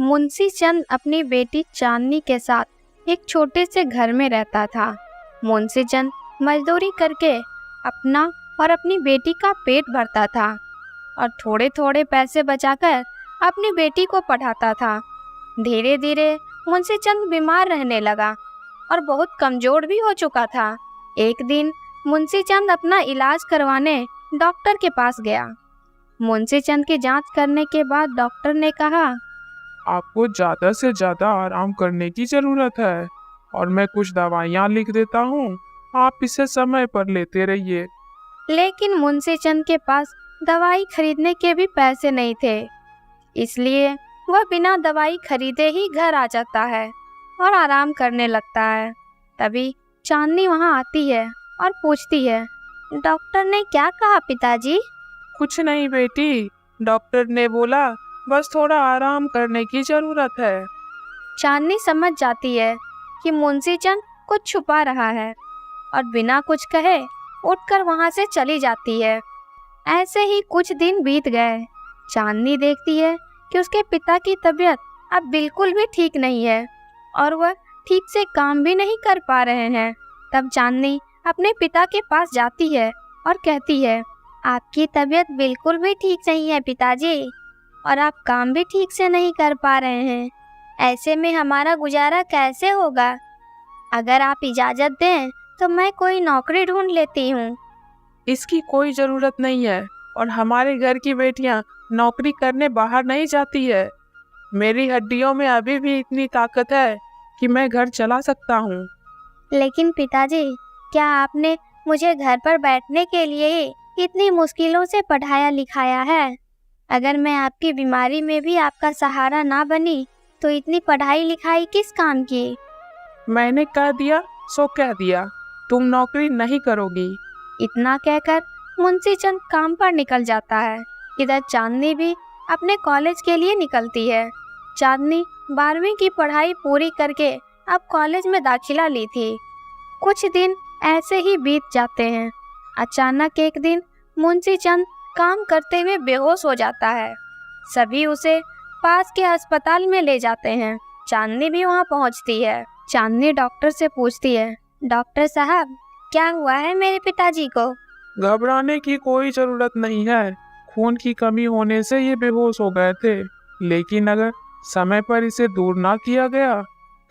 मुंशी चंद अपनी बेटी चांदनी के साथ एक छोटे से घर में रहता था। मुंशी चंद मजदूरी करके अपना और अपनी बेटी का पेट भरता था और थोड़े थोड़े पैसे बचाकर अपनी बेटी को पढ़ाता था। धीरे धीरे मुंशी चंद बीमार रहने लगा और बहुत कमजोर भी हो चुका था। एक दिन मुंशी चंद अपना इलाज करवाने डॉक्टर के पास गया। मुंशी चंद की जांच करने के बाद डॉक्टर ने कहा, आपको ज़्यादा से ज़्यादा आराम करने की ज़रूरत है और मैं कुछ दवाइयाँ लिख देता हूँ, आप इसे समय पर लेते रहिए। लेकिन मुंशी चंद के पास दवाई खरीदने के भी पैसे नहीं थे, इसलिए वह बिना दवाई खरीदे ही घर आ जाता है और आराम करने लगता है। तभी चांदनी वहाँ आती है और पूछती है, डॉक्टर ने क्या कहा पिताजी? कुछ नहीं बेटी, डॉक्टर ने बोला बस थोड़ा आराम करने की ज़रूरत है। चांदनी समझ जाती है कि मुंशी चंद कुछ छुपा रहा है और बिना कुछ कहे उठकर वहाँ से चली जाती है। ऐसे ही कुछ दिन बीत गए। चांदनी देखती है कि उसके पिता की तबीयत अब बिल्कुल भी ठीक नहीं है और वह ठीक से काम भी नहीं कर पा रहे हैं। तब चांदनी अपने पिता के पास जाती है और कहती है, आपकी तबीयत बिल्कुल भी ठीक नहीं है पिताजी, और आप काम भी ठीक से नहीं कर पा रहे हैं। ऐसे में हमारा गुजारा कैसे होगा? अगर आप इजाज़त दें तो मैं कोई नौकरी ढूंढ लेती हूँ। इसकी कोई ज़रूरत नहीं है और हमारे घर की बेटियां नौकरी करने बाहर नहीं जाती है। मेरी हड्डियों में अभी भी इतनी ताकत है कि मैं घर चला सकता हूँ। लेकिन पिताजी, क्या आपने मुझे घर पर बैठने के लिए ही इतनी मुश्किलों से पढ़ाया लिखाया है? अगर मैं आपकी बीमारी में भी आपका सहारा ना बनी तो इतनी पढ़ाई लिखाई किस काम की? मैंने कह दिया सो कह दिया, तुम नौकरी नहीं करोगी। इतना कहकर मुंशी चंद काम पर निकल जाता है। इधर चांदनी भी अपने कॉलेज के लिए निकलती है। चांदनी 12वीं की पढ़ाई पूरी करके अब कॉलेज में दाखिला ली थी। कुछ दिन ऐसे ही बीत जाते हैं। अचानक एक दिन मुंशी चंद काम करते हुए बेहोश हो जाता है। सभी उसे पास के अस्पताल में ले जाते हैं। चांदनी भी वहां पहुंचती है। चांदनी डॉक्टर से पूछती है, डॉक्टर साहब, क्या हुआ है मेरे पिताजी को? घबराने की कोई ज़रूरत नहीं है, खून की कमी होने से ये बेहोश हो गए थे, लेकिन अगर समय पर इसे दूर ना किया गया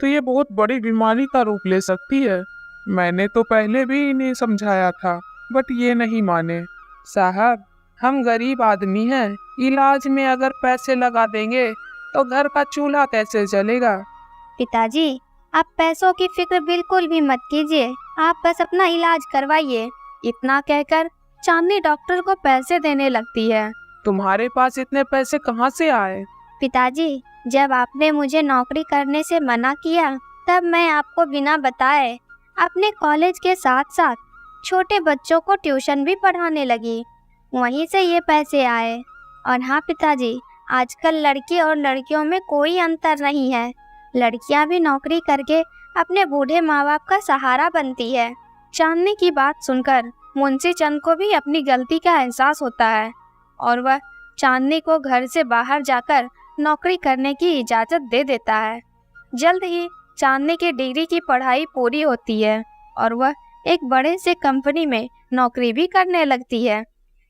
तो ये बहुत बड़ी बीमारी का रूप ले सकती है। मैंने तो पहले भी इन्हें समझाया था, बट ये नहीं माने। साहब, हम गरीब आदमी हैं, इलाज में अगर पैसे लगा देंगे तो घर का चूल्हा कैसे चलेगा? पिताजी, आप पैसों की फिक्र बिल्कुल भी मत कीजिए, आप बस अपना इलाज करवाइए। इतना कहकर चांदनी डॉक्टर को पैसे देने लगती है। तुम्हारे पास इतने पैसे कहाँ से आए? पिताजी, जब आपने मुझे नौकरी करने से मना किया तब मैं आपको बिना बताए अपने कॉलेज के साथ साथ छोटे बच्चों को ट्यूशन भी पढ़ाने लगी, वहीं से ये पैसे आए। और हाँ पिताजी, आजकल लड़के और लड़कियों में कोई अंतर नहीं है। लड़कियां भी नौकरी करके अपने बूढ़े माँ बाप का सहारा बनती है। चांदनी की बात सुनकर मुंशी चंद को भी अपनी गलती का एहसास होता है और वह चांदनी को घर से बाहर जाकर नौकरी करने की इजाज़त दे देता है। जल्द ही चांदनी की डिग्री की पढ़ाई पूरी होती है और वह एक बड़े से कंपनी में नौकरी भी करने लगती है।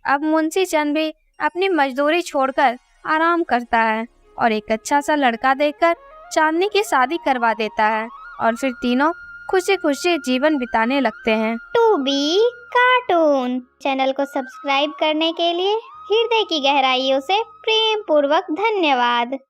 अब मुंशी चंद भी अपनी मजदूरी छोड़कर आराम करता है और एक अच्छा सा लड़का देखकर चांदनी की शादी करवा देता है और फिर तीनों खुशी खुशी जीवन बिताने लगते हैं। टू बी कार्टून चैनल को सब्सक्राइब करने के लिए हृदय की गहराइयों से प्रेम पूर्वक धन्यवाद।